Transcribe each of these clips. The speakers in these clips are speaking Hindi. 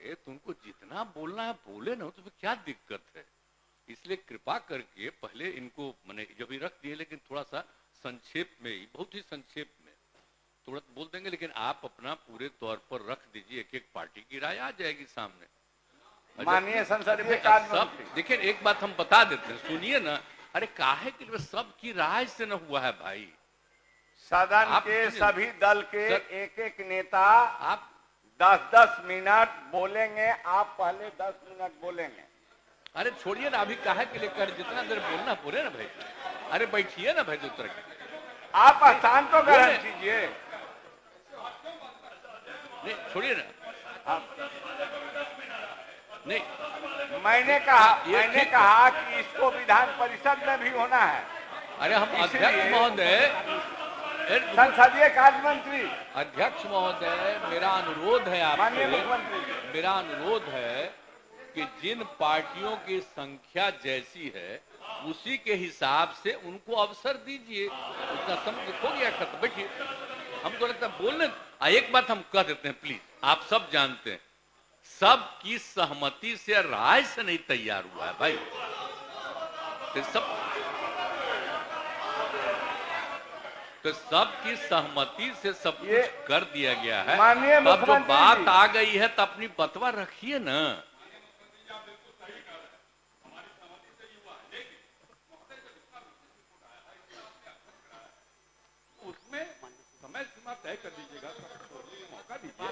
होंगे तो उनको जितना बोलना है बोले ना, तो क्या दिक्कत है। इसलिए कृपा करके पहले इनको मैंने जब भी रख दिए, लेकिन थोड़ा सा संक्षेप में ही, बहुत ही संक्षेप में थोड़ा बोल देंगे, लेकिन आप अपना पूरे तौर पर रख दीजिए। एक एक पार्टी की राय आ जाएगी सामने। माननीय संसदीय कार्य मंत्री, देखिए एक बात हम बता देते हैं, सुनिए ना। अरे काहे के लिए सबकी राय से न हुआ है भाई। सदन के सभी दल के एक एक नेता आप 10-10 मिनट बोलेंगे। आप पहले 10 मिनट बोलेंगे। अरे छोड़िए ना, अभी काहे के लिए कर, जितना देर बोलना बोले ना भाई। अरे बैठिए ना भाई, दूसरा के आप स्थान तो ग्रहण कीजिए। नहीं छोड़िए ना। नहीं मैंने कहा कि इसको विधान परिषद में भी होना है। अरे हम अध्यक्ष महोदय, संसदीय कार्य मंत्री, अध्यक्ष महोदय, मेरा अनुरोध है आपसे, माननीय मुख्यमंत्री, मेरा अनुरोध है कि जिन पार्टियों की संख्या जैसी है उसी के हिसाब से उनको अवसर दीजिए। उतना समय हो गया, खत्म। बैठिए, हमको लगता है बोलने। एक बात हम कह देते हैं प्लीज, आप सब जानते हैं, सबकी सहमति से, राय से नहीं तैयार हुआ है भाई। तो सबकी सहमति से सब कुछ कर दिया गया है। अब जो बात आ गई है तो अपनी बतवा रखिए ना। उसमें समय सीमा तय कर दीजिएगा, मौका दीजिए।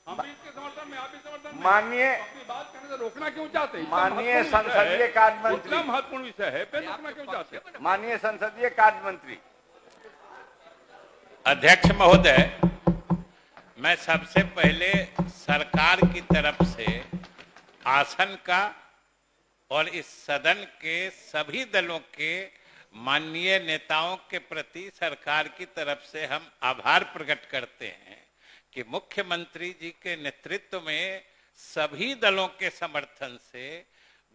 हम भी इसके समर्थन में, आप भी समर्थन में। माननीय, अपनी बात करने से रोकना क्यों चाहते हैं? माननीय संसदीय कार्य मंत्री, इतना महत्वपूर्ण विषय है, फिर रोकना क्यों चाहते हैं? माननीय संसदीय कार्य मंत्री। अध्यक्ष महोदय, मैं सबसे पहले सरकार की तरफ से आसन का और इस सदन के सभी दलों के माननीय नेताओं के प्रति सरकार की तरफ से हम आभार प्रकट करते हैं कि मुख्यमंत्री जी के नेतृत्व में सभी दलों के समर्थन से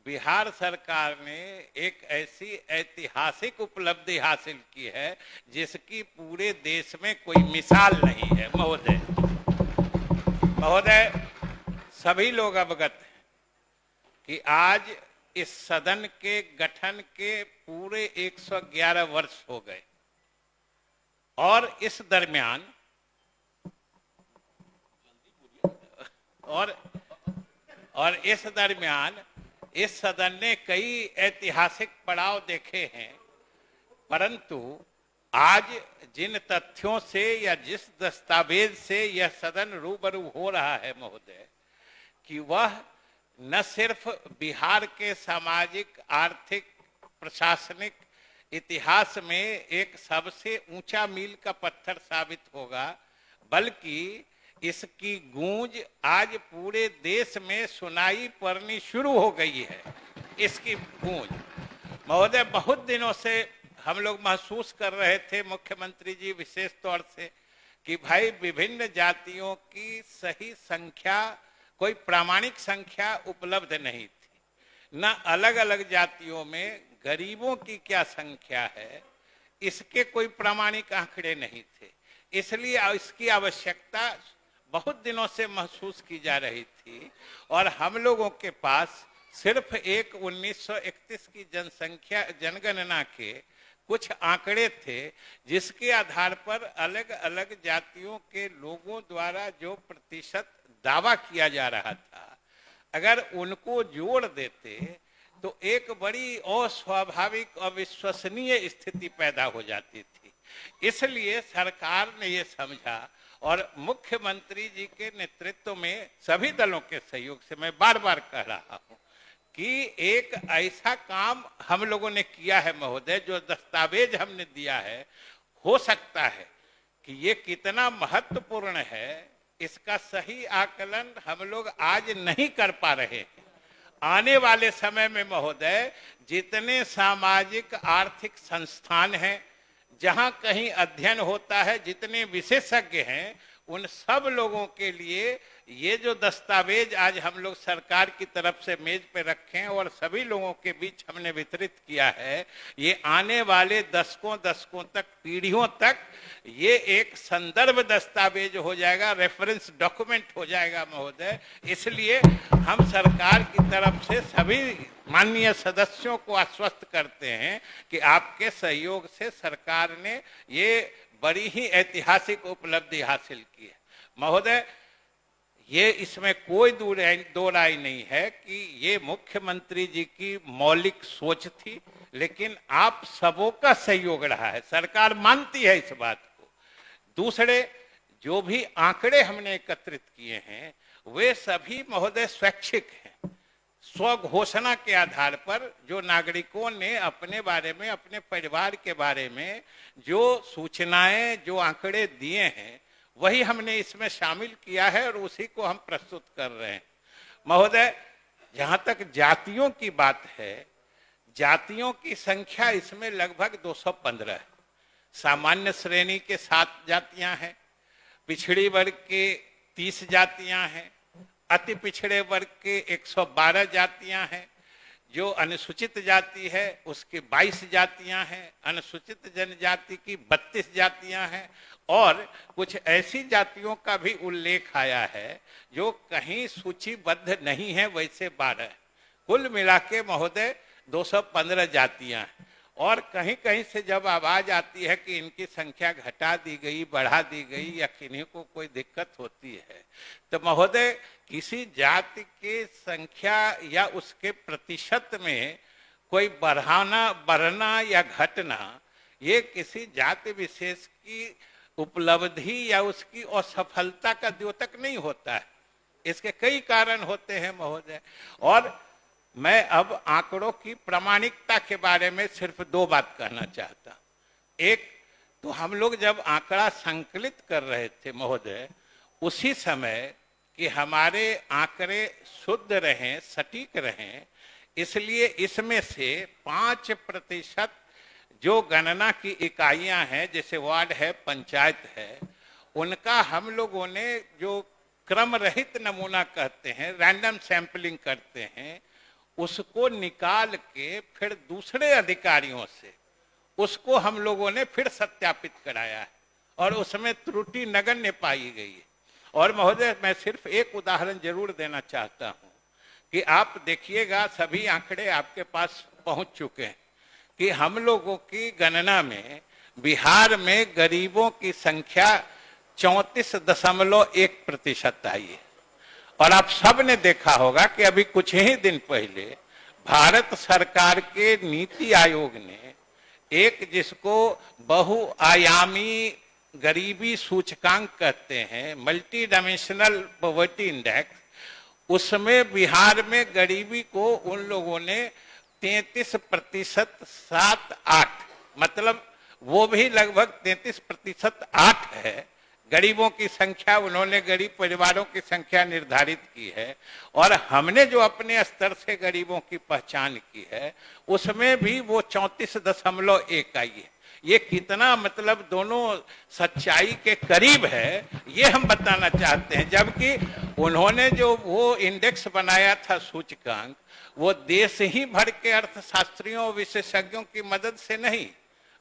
बिहार सरकार ने एक ऐसी ऐतिहासिक उपलब्धि हासिल की है जिसकी पूरे देश में कोई मिसाल नहीं है। महोदय, सभी लोग अवगत हैं कि आज इस सदन के गठन के पूरे 111 वर्ष हो गए और इस दरमियान इस सदन ने कई ऐतिहासिक पड़ाव देखे हैं, परंतु आज जिन तथ्यों से या जिस दस्तावेज से यह सदन रूबरू हो रहा है महोदय, कि वह न सिर्फ बिहार के सामाजिक, आर्थिक, प्रशासनिक इतिहास में एक सबसे ऊंचा मील का पत्थर साबित होगा, बल्कि इसकी गूंज आज पूरे देश में सुनाई पड़नी शुरू हो गई है। इसकी गूंज महोदय, बहुत दिनों से हम लोग महसूस कर रहे थे, मुख्यमंत्री जी विशेष तौर से, कि भाई विभिन्न जातियों की सही संख्या, कोई प्रामाणिक संख्या उपलब्ध नहीं थी। न अलग अलग जातियों में गरीबों की क्या संख्या है, इसके कोई प्रामाणिक आंकड़े नहीं थे। इसलिए इसकी आवश्यकता बहुत दिनों से महसूस की जा रही थी और हम लोगों के पास सिर्फ एक 1931 की जनगणना के कुछ आंकड़े थे, जिसके आधार पर अलग अलग जातियों के लोगों द्वारा जो प्रतिशत दावा किया जा रहा था, अगर उनको जोड़ देते तो एक बड़ी अस्वाभाविक, अविश्वसनीय स्थिति पैदा हो जाती थी। इसलिए सरकार ने ये समझा और मुख्यमंत्री जी के नेतृत्व में सभी दलों के सहयोग से, मैं बार बार कह रहा हूं कि एक ऐसा काम हम लोगों ने किया है महोदय, जो दस्तावेज हमने दिया है, हो सकता है कि ये कितना महत्वपूर्ण है, इसका सही आकलन हम लोग आज नहीं कर पा रहे हैं। आने वाले समय में महोदय, जितने सामाजिक आर्थिक संस्थान हैं, जहां कहीं अध्ययन होता है, जितने विशेषज्ञ हैं, उन सब लोगों के लिए ये जो दस्तावेज आज हम लोग सरकार की तरफ से मेज पे रखे हैं और सभी लोगों के बीच हमने वितरित किया है, ये आने वाले दशकों तक, पीढ़ियों तक ये एक संदर्भ दस्तावेज हो जाएगा, रेफरेंस डॉक्यूमेंट हो जाएगा महोदय। इसलिए हम सरकार की तरफ से सभी माननीय सदस्यों को आश्वस्त करते हैं कि आपके सहयोग से सरकार ने ये बड़ी ही ऐतिहासिक उपलब्धि हासिल की है महोदय। ये इसमें कोई दो राय नहीं है कि ये मुख्यमंत्री जी की मौलिक सोच थी, लेकिन आप सबों का सहयोग रहा है, सरकार मानती है इस बात को। दूसरे जो भी आंकड़े हमने एकत्रित किए हैं वे सभी महोदय स्वैच्छिक हैं, स्व घोषणा के आधार पर जो नागरिकों ने अपने बारे में, अपने परिवार के बारे में जो सूचनाएं, जो आंकड़े दिए हैं वही हमने इसमें शामिल किया है और उसी को हम प्रस्तुत कर रहे हैं महोदय। जहां तक जातियों की बात है, जातियों की संख्या इसमें लगभग 215 है। सामान्य श्रेणी के 7 जातियां हैं, पिछड़ी वर्ग के 30 जातियां हैं, अति पिछड़े वर्ग के 112 जातियां हैं, जो अनुसूचित जाति है उसकी 22 जातियां हैं, अनुसूचित जनजाति की 32 जातियां हैं और कुछ ऐसी जातियों का भी उल्लेख आया है जो कहीं सूचीबद्ध नहीं है, वैसे 12। कुल मिला के महोदय 215 जातियां हैं। और कहीं कहीं से जब आवाज आती है कि इनकी संख्या घटा दी गई, बढ़ा दी गई या किन्हीं को कोई दिक्कत होती है, तो महोदय किसी जाति के संख्या या उसके प्रतिशत में कोई बढ़ना या घटना ये किसी जाति विशेष की उपलब्धि या उसकी असफलता का द्योतक नहीं होता है। इसके कई कारण होते हैं महोदय। और मैं अब आंकड़ों की प्रामाणिकता के बारे में सिर्फ 2 बात कहना चाहता। एक तो हम लोग जब आंकड़ा संकलित कर रहे थे महोदय, उसी समय कि हमारे आंकड़े शुद्ध रहें, सटीक रहें, इसलिए इसमें से 5% जो गणना की इकाइयां हैं, जैसे वार्ड है, पंचायत है, उनका हम लोगों ने जो क्रम रहित नमूना कहते हैं, रैंडम सैंपलिंग करते हैं, उसको निकाल के फिर दूसरे अधिकारियों से उसको हम लोगों ने फिर सत्यापित कराया है और उसमें त्रुटि नगण्य पाई गई है। और महोदय मैं सिर्फ एक उदाहरण जरूर देना चाहता हूं कि आप देखिएगा, सभी आंकड़े आपके पास पहुंच चुके हैं कि हम लोगों की गणना में बिहार में गरीबों की संख्या 34.1% आई है। और आप सब ने देखा होगा कि अभी कुछ ही दिन पहले भारत सरकार के नीति आयोग ने एक, जिसको बहुआयामी गरीबी सूचकांक कहते हैं, मल्टी डायमेंशनल पॉवर्टी इंडेक्स, उसमें बिहार में गरीबी को उन लोगों ने 33.78, मतलब वो भी लगभग 33.8 है गरीबों की संख्या, उन्होंने गरीब परिवारों की संख्या निर्धारित की है। और हमने जो अपने स्तर से गरीबों की पहचान की है उसमें भी वो 34.1 आई है। ये कितना मतलब दोनों सच्चाई के करीब है ये हम बताना चाहते हैं। जबकि उन्होंने जो वो इंडेक्स बनाया था सूचकांक, वो देश ही भर के अर्थशास्त्रियों विशेषज्ञों की मदद से नहीं,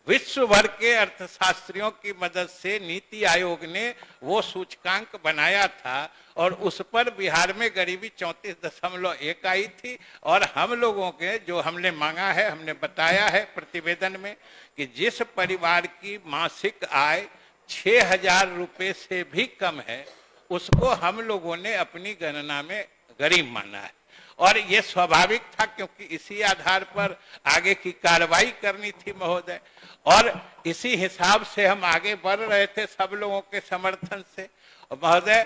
विश्व भर के अर्थशास्त्रियों की मदद से नीति आयोग ने वो सूचकांक बनाया था और उस पर बिहार में गरीबी 34.1 आई थी। और हम लोगों के जो हमने मांगा है, हमने बताया है प्रतिवेदन में कि जिस परिवार की मासिक आय 6,000 रुपए से भी कम है उसको हम लोगों ने अपनी गणना में गरीब माना है। और ये स्वाभाविक था क्योंकि इसी आधार पर आगे की कार्रवाई करनी थी महोदय। और इसी हिसाब से हम आगे बढ़ रहे थे सब लोगों के समर्थन से। और महोदय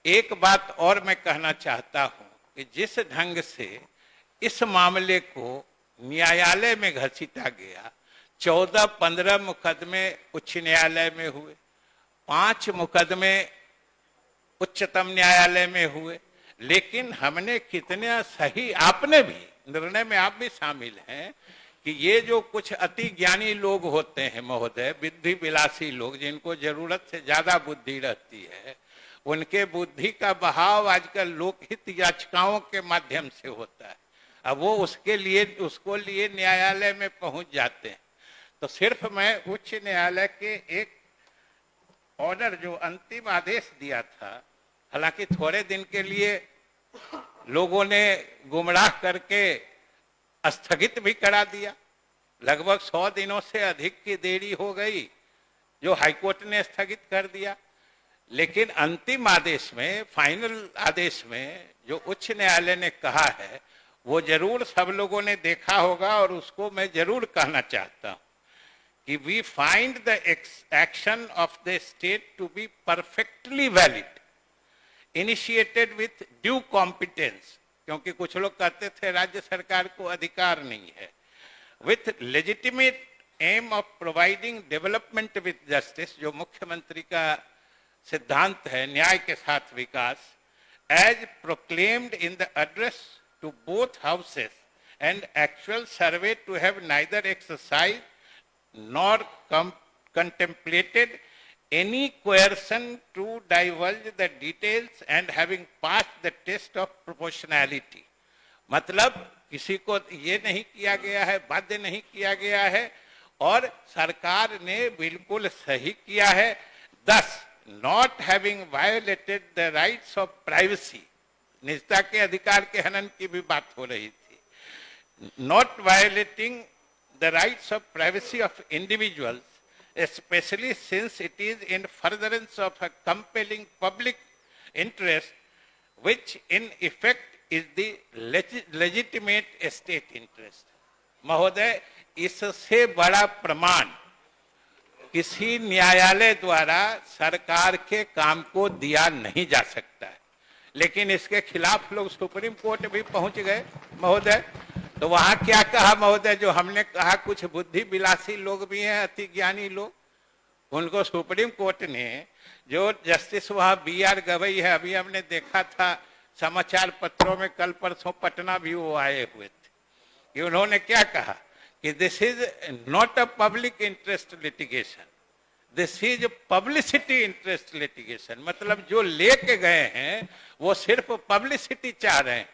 एक बात और मैं कहना चाहता हूं कि जिस ढंग से इस मामले को न्यायालय में घसीटा गया, 14-15 मुकदमे उच्च न्यायालय में हुए, 5 मुकदमे उच्चतम न्यायालय में हुए, लेकिन हमने कितने सही, आपने भी निर्णय में आप भी शामिल हैं कि ये जो कुछ अति ज्ञानी लोग होते हैं महोदय, बुद्धि विलासी लोग, जिनको जरूरत से ज्यादा बुद्धि रहती है, उनके बुद्धि का बहाव आजकल लोकहित याचिकाओं के माध्यम से होता है। अब वो उसको लिए न्यायालय में पहुंच जाते हैं। तो सिर्फ मैं उच्च न्यायालय के एक ऑर्डर जो अंतिम आदेश दिया था, हालांकि थोड़े दिन के लिए लोगों ने गुमराह करके स्थगित भी करा दिया, लगभग 100 दिनों से अधिक की देरी हो गई जो हाईकोर्ट ने स्थगित कर दिया। लेकिन अंतिम आदेश में, फाइनल आदेश में जो उच्च न्यायालय ने कहा है वो जरूर सब लोगों ने देखा होगा और उसको मैं जरूर कहना चाहता हूं कि we find the action of the state to be perfectly valid, initiated with due competence, क्योंकि कुछ लोग कहते थे राज्य सरकार को अधिकार नहीं है, with legitimate aim of providing development with justice, जो मुख्यमंत्री का सिद्धांत है, न्याय के साथ विकास, as proclaimed in the address to both houses and actual survey to have neither exercise nor contemplated any coercion to divulge the details and having passed the test of proportionality। मतलब किसी को ये नहीं किया गया है, बाध्य नहीं किया गया है और सरकार ने बिल्कुल सही किया है। thus not having violated the rights of privacy, निजता के अधिकार के हनन की भी बात हो रही थी, not violating the rights of privacy of individuals, especially since it is in furtherance of a compelling public interest, which in effect is the legitimate state interest। महोदय, इससे बड़ा प्रमाण किसी न्यायालय द्वारा सरकार के काम को दिया नहीं जा सकता है। लेकिन इसके खिलाफ लोग सुप्रीम कोर्ट भी पहुंच गए महोदय। तो वहां क्या कहा महोदय, जो हमने कहा कुछ बुद्धि विलासी लोग भी हैं, अति ज्ञानी लोग, उनको सुप्रीम कोर्ट ने, जो जस्टिस वहां BR गवई है, अभी हमने देखा था समाचार पत्रों में, कल परसों पटना भी वो आए हुए थे, कि उन्होंने क्या कहा कि this is not a public interest litigation, this is publicity interest litigation. मतलब जो लेके गए हैं वो सिर्फ पब्लिसिटी चाह रहे हैं,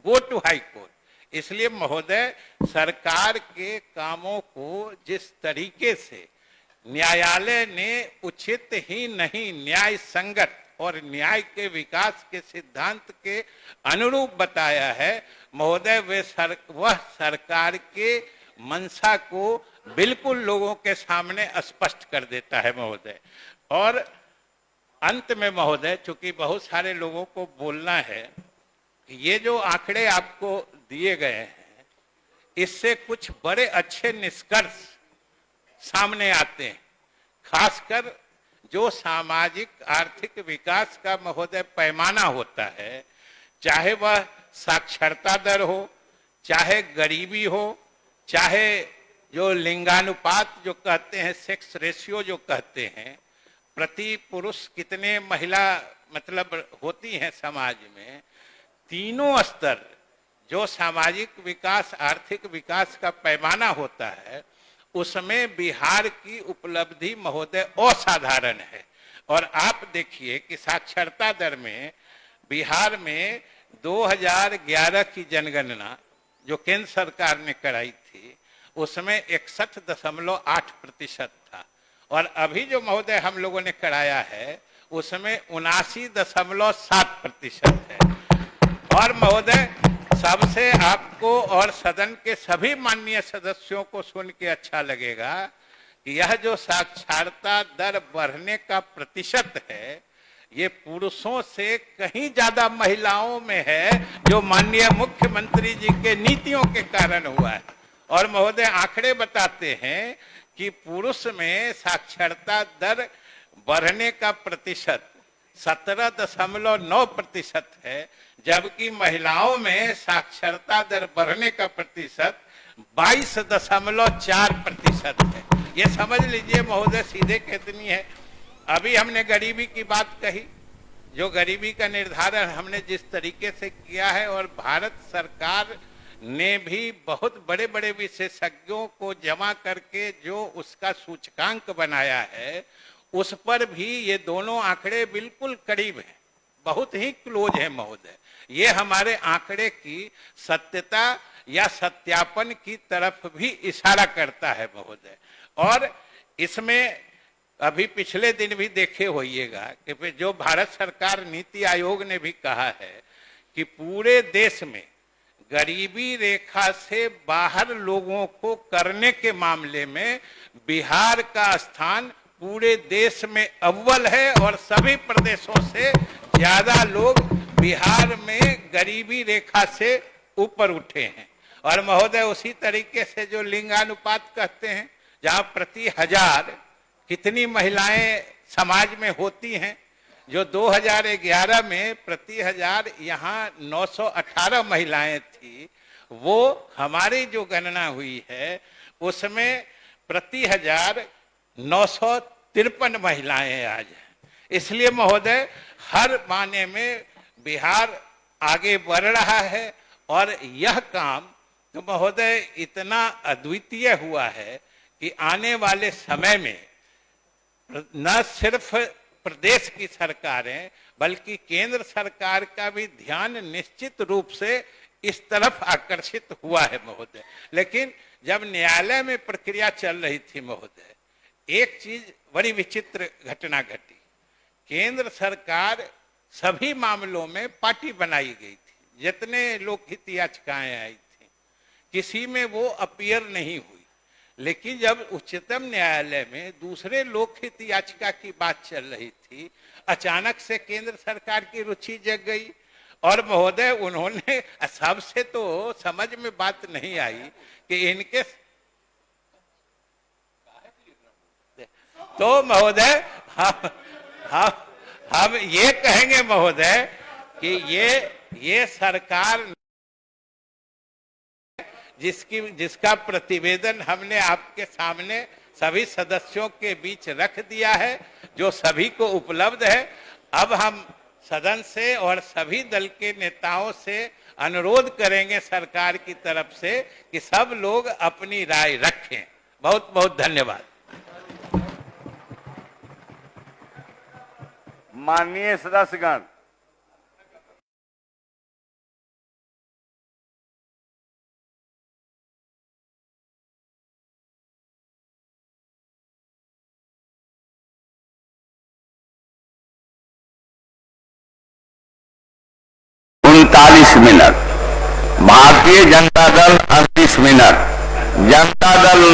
गो टू हाई कोर्ट। इसलिए महोदय, सरकार के कामों को जिस तरीके से न्यायालय ने उचित ही नहीं, न्याय संगत और न्याय के विकास के सिद्धांत के अनुरूप बताया है महोदय, वह सरकार के मंशा को बिल्कुल लोगों के सामने स्पष्ट कर देता है महोदय। और अंत में महोदय, चूंकि बहुत सारे लोगों को बोलना है, ये जो आंकड़े आपको दिए गए हैं, इससे कुछ बड़े अच्छे निष्कर्ष सामने आते हैं, खासकर जो सामाजिक आर्थिक विकास का महोदय पैमाना होता है, चाहे वह साक्षरता दर हो, चाहे गरीबी हो, चाहे जो लिंगानुपात जो कहते हैं, सेक्स रेशियो जो कहते हैं, प्रति पुरुष कितने महिला मतलब होती हैं समाज में, तीनों स्तर जो सामाजिक विकास आर्थिक विकास का पैमाना होता है, उसमें बिहार की उपलब्धि महोदय असाधारण है। और आप देखिए कि साक्षरता दर में बिहार में 2011 की जनगणना जो केंद्र सरकार ने कराई थी, उसमें 61.8% था, और अभी जो महोदय हम लोगों ने कराया है उसमें 79.7% है। और महोदय, सबसे आपको और सदन के सभी माननीय सदस्यों को सुन के अच्छा लगेगा कि यह जो साक्षरता दर बढ़ने का प्रतिशत है, ये पुरुषों से कहीं ज्यादा महिलाओं में है, जो माननीय मुख्यमंत्री जी के नीतियों के कारण हुआ है। और महोदय, आंकड़े बताते हैं कि पुरुष में साक्षरता दर बढ़ने का प्रतिशत 17.9% है, जबकि महिलाओं में साक्षरता दर बढ़ने का प्रतिशत 22.4% है। ये समझ लीजिए महोदय, सीधे कितनी है। अभी हमने गरीबी की बात कही, जो गरीबी का निर्धारण हमने जिस तरीके से किया है, और भारत सरकार ने भी बहुत बड़े बड़े विशेषज्ञों को जमा करके जो उसका सूचकांक बनाया है, उस पर भी ये दोनों आंकड़े बिल्कुल करीब हैं, बहुत ही क्लोज है महोदय। ये हमारे आंकड़े की सत्यता या सत्यापन की तरफ भी इशारा करता है महोदय। और इसमें अभी पिछले दिन भी देखे होइएगा कि जो भारत सरकार नीति आयोग ने भी कहा है कि पूरे देश में गरीबी रेखा से बाहर लोगों को करने के मामले में बिहार का स्थान पूरे देश में अव्वल है और सभी प्रदेशों से ज्यादा लोग बिहार में गरीबी रेखा से ऊपर उठे हैं। और महोदय उसी तरीके से जो लिंगानुपात कहते हैं, जहां प्रति हजार कितनी महिलाएं समाज में होती हैं, जो 2011 में प्रति हजार यहाँ 918 महिलाएं थी, वो हमारी जो गणना हुई है उसमें प्रति हजार 953 महिलाएं आज हैं। इसलिए महोदय हर मायने में बिहार आगे बढ़ रहा है और यह काम तो महोदय इतना अद्वितीय हुआ है कि आने वाले समय में न सिर्फ प्रदेश की सरकारें बल्कि केंद्र सरकार का भी ध्यान निश्चित रूप से इस तरफ आकर्षित हुआ है महोदय। लेकिन जब न्यायालय में प्रक्रिया चल रही थी महोदय, एक चीज बड़ी विचित्र घटना घटी। केंद्र सरकार सभी मामलों में पार्टी बनाई गई थी, जितने लोकहित याचिकाएं आई थी किसी में वो अपीयर नहीं हुई। लेकिन जब उच्चतम न्यायालय में दूसरे लोकहित याचिका की बात चल रही थी, अचानक से केंद्र सरकार की रुचि जग गई और महोदय उन्होंने, सबसे तो समझ में बात नहीं आई कि इनके, तो महोदय हम ये कहेंगे महोदय कि ये सरकार जिसका प्रतिवेदन हमने आपके सामने सभी सदस्यों के बीच रख दिया है, जो सभी को उपलब्ध है। अब हम सदन से और सभी दल के नेताओं से अनुरोध करेंगे सरकार की तरफ से कि सब लोग अपनी राय रखें। बहुत बहुत धन्यवाद। माननीय सदस्यगण, मिनट, भारतीय जनता दल 38 मिनट, जनता दल